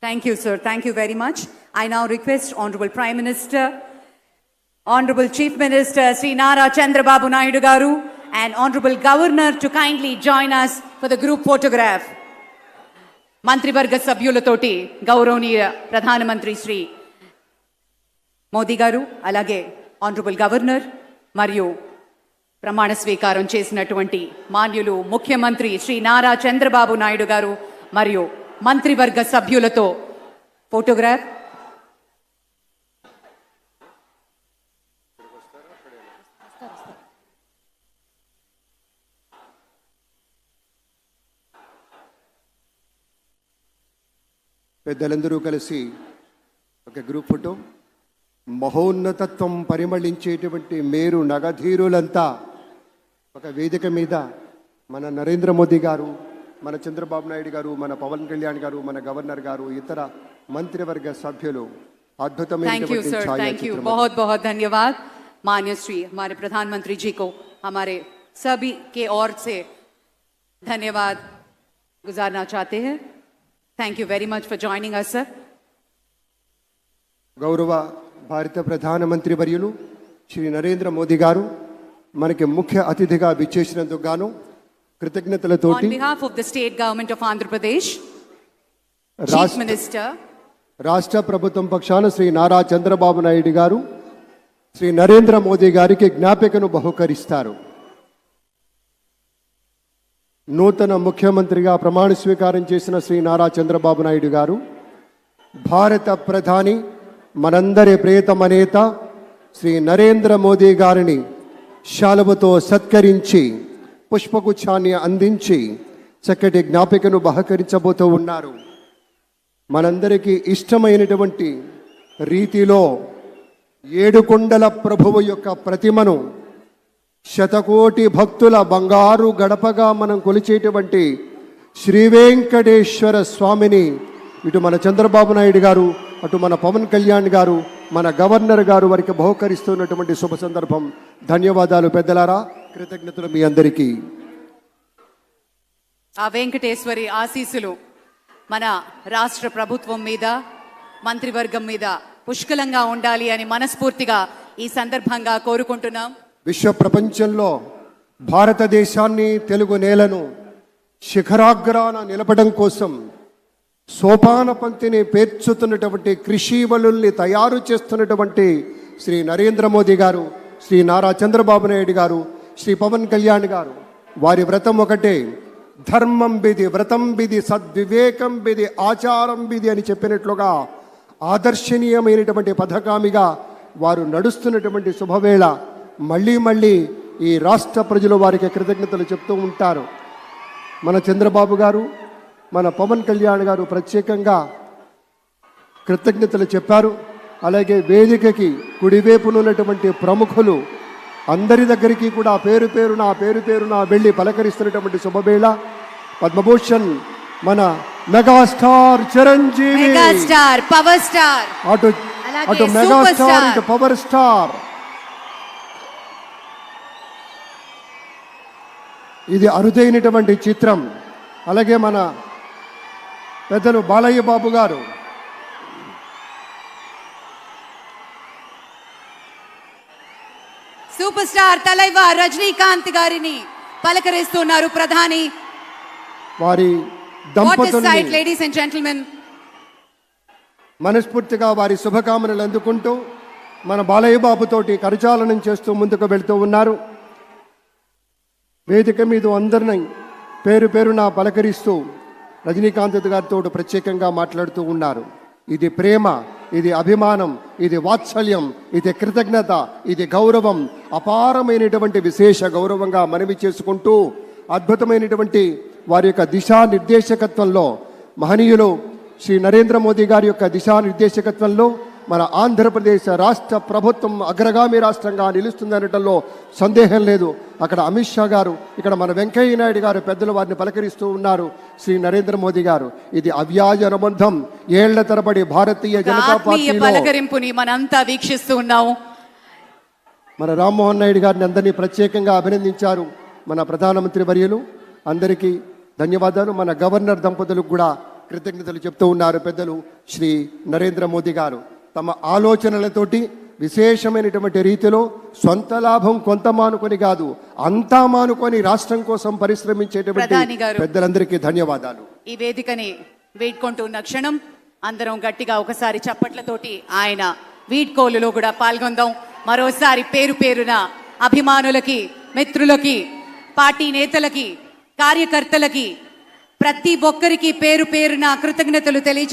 Thank you, sir. Thank you very much. I now request Honorable Prime Minister, Honorable Chief Minister Sri Nara Chandrababu Naidu Garu and Honorable Governor to kindly join us for the group photograph. మంత్రివర్గ సభ్యులతోటి గౌరవనీయ ప్రధానమంత్రి శ్రీ మోదీ గారు అలాగే honourable governor మరియు ప్రమాణ స్వీకారం చేసినటువంటి మాన్యులు ముఖ్యమంత్రి శ్రీ నారా చంద్రబాబు నాయుడు గారు మరియు మంత్రివర్గ సభ్యులతో ఫోటోగ్రాఫ్. పెద్దలందరూ కలిసి ఒక గ్రూప్ ఫోటో. మహోన్నతత్వం పరిమళించేటువంటి మేరు నగధీరులంతా ఒక వేదిక మీద మన నరేంద్ర మోదీ గారు, మన చంద్రబాబు నాయుడు గారు, మన పవన్ కళ్యాణ్ గారు, మన గవర్నర్ గారు, ఇతర మంత్రివర్గ సభ్యులు అద్భుతమైనటువంటి ఛాయాచిత్రం. बहुत बहुत धन्यवाद माननीय श्री हमारे प्रधानमंत्री जी को हमारे सभी के ओर से धन्यवाद गुजारना चाहते हैं. Thank you very much for joining us, sir. గౌరవ భారత ప్రధానమంత్రి వర్యులు శ్రీ నరేంద్ర మోదీ గారు మనకి ముఖ్య అతిథిగా విచ్చేసినందుకు గాను కృతజ్ఞతలతోటి On behalf of the state government of Andhra Pradesh, Chief Minister, రాష్ట్ర ప్రభుత్వం పక్షాన శ్రీ నారా చంద్రబాబు నాయుడు గారు శ్రీ నరేంద్ర మోదీ గారికి జ్ఞాపికను బహుకరిస్తారు. నూతన ముఖ్యమంత్రిగా ప్రమాణ స్వీకారం చేసిన శ్రీ నారా చంద్రబాబు నాయుడు గారు భారత ప్రధాని మనందరి ప్రియతమ నేత శ్రీ నరేంద్ర మోదీ గారిని శాలువతో సత్కరించి పుష్పగుచ్ఛాన్ని అందించి చక్కటి జ్ఞాపికను బహకరించబోతూ ఉన్నారు. మనందరికీ ఇష్టమైనటువంటి రీతిలో ఏడుకొండల ప్రభువు యొక్క ప్రతిమను శతకోటి భక్తుల బంగారు గడపగా మనం కొలిచేటువంటి శ్రీ వెంకటేశ్వర స్వామిని ఇటు మన చంద్రబాబు నాయుడు గారు, అటు మన పవన్ కళ్యాణ్ గారు, మన గవర్నర్ గారు వారికి బహుకరిస్తున్నటువంటి శుభ సందర్భం. ధన్యవాదాలు పెద్దలారా, కృతజ్ఞతలు మీ అందరికీ. ఆ వెంకటేశ్వరి ఆశీస్సులు మన రాష్ట్ర ప్రభుత్వం మీద, మంత్రివర్గం మీద పుష్కలంగా ఉండాలి అని మనస్ఫూర్తిగా ఈ సందర్భంగా కోరుకుంటున్నాం. విశ్వ ప్రపంచంలో భారతదేశాన్ని, తెలుగు నేలను శిఖరాగ్రాన నిలపడం కోసం సోపాన పంక్తిని పేర్చుతున్నటువంటి కృషివలుల్ని తయారు చేస్తున్నటువంటి శ్రీ నరేంద్ర మోదీ గారు, శ్రీ నారా చంద్రబాబు నాయుడు గారు, శ్రీ పవన్ కళ్యాణ్ గారు వారి వ్రతం ఒకటే. ధర్మం బిది, వ్రతం బిది, సద్వివేకం బిది, ఆచారం బిది అని చెప్పినట్లుగా ఆదర్శనీయమైనటువంటి పథకామిగా వారు నడుస్తున్నటువంటి శుభవేళ మళ్ళీ మళ్ళీ ఈ రాష్ట్ర ప్రజలు వారికి కృతజ్ఞతలు చెప్తూ ఉంటారు. మన చంద్రబాబు గారు, మన పవన్ కళ్యాణ్ గారు ప్రత్యేకంగా కృతజ్ఞతలు చెప్పారు. అలాగే వేదికకి కుడివైపునున్నటువంటి ప్రముఖులు అందరి దగ్గరికి కూడా పేరు పేరున వెళ్ళి పలకరిస్తున్నటువంటి శుభవేళ. పద్మభూషణ్ మన megastar Chiranjeevi, megastar power star, అటు మెగాస్టార్ ఇటు పవర్ స్టార్. ఇది అరుదైనటువంటి చిత్రం. అలాగే మన పెద్దలు బాలయ్య బాబు గారు, సూపర్ స్టార్ తలైవార్ రజనీకాంత్ గారిని పలకరిస్తున్నారు ప్రధాని. వారి దంపతుల్ని లేడీస్ అండ్ జెంటిల్మెన్ మనస్ఫూర్తిగా వారి శుభకామనలు అందుకుంటూ మన బాలయ్య బాబుతోటి కరచాలనం చేస్తూ ముందుకు వెళ్తూ ఉన్నారు. వేదిక మీద అందరినీ పేరున పలకరిస్తూ రజనీకాంత్ గారితో ప్రత్యేకంగా మాట్లాడుతూ ఉన్నారు. ఇది ప్రేమ, ఇది అభిమానం, ఇది వాత్సల్యం, ఇది కృతజ్ఞత, ఇది గౌరవం, అపారమైనటువంటి విశేష గౌరవంగా మనవి చేసుకుంటూ అద్భుతమైనటువంటి వారి యొక్క దిశానిర్దేశకత్వంలో మహనీయులు శ్రీ నరేంద్ర మోదీ గారి యొక్క దిశానిర్దేశకత్వంలో మన ఆంధ్రప్రదేశ్ రాష్ట్ర ప్రభుత్వం అగ్రగామి రాష్ట్రంగా నిలుస్తుందనటంలో సందేహం లేదు. అక్కడ అమిత్ షా గారు, ఇక్కడ మన వెంకయ్య నాయుడు గారు పెద్దలు వారిని పలకరిస్తూ ఉన్నారు. శ్రీ నరేంద్ర మోదీ గారు, ఇది అవ్యాజ అనుబంధం. ఏళ్ల తరబడి భారతీయ జనతా పార్టీ పలకరింపుని మనంతా వీక్షిస్తూ ఉన్నాము. మన రామ్మోహన్ నాయుడు గారిని అందరినీ ప్రత్యేకంగా అభినందించారు మన ప్రధానమంత్రి వర్యులు. అందరికీ ధన్యవాదాలు. మన గవర్నర్ దంపతులకు కూడా కృతజ్ఞతలు చెప్తూ ఉన్నారు పెద్దలు శ్రీ నరేంద్ర మోదీ గారు. తమ ఆలోచనలతోటి విశేషమైనటువంటి రీతిలో సొంత లాభం కొంత మానుకొని కాదు, అంతా మానుకొని రాష్ట్రం కోసం పరిశ్రమించేటువంటి ప్రధాని గారు. పెద్దలందరికీ ధన్యవాదాలు. ఈ వేదికని వీడ్కొంటున్న క్షణం అందరం గట్టిగా ఒకసారి చప్పట్లతోటి ఆయన వీడ్కోలులో కూడా పాల్గొందాం. మరోసారి పేరు పేరున అభిమానులకి, మిత్రులకి, పార్టీ నేతలకి, కార్యకర్తలకి, ప్రతి ఒక్కరికి పేరు పేరున కృతజ్ఞతలు తెలియజే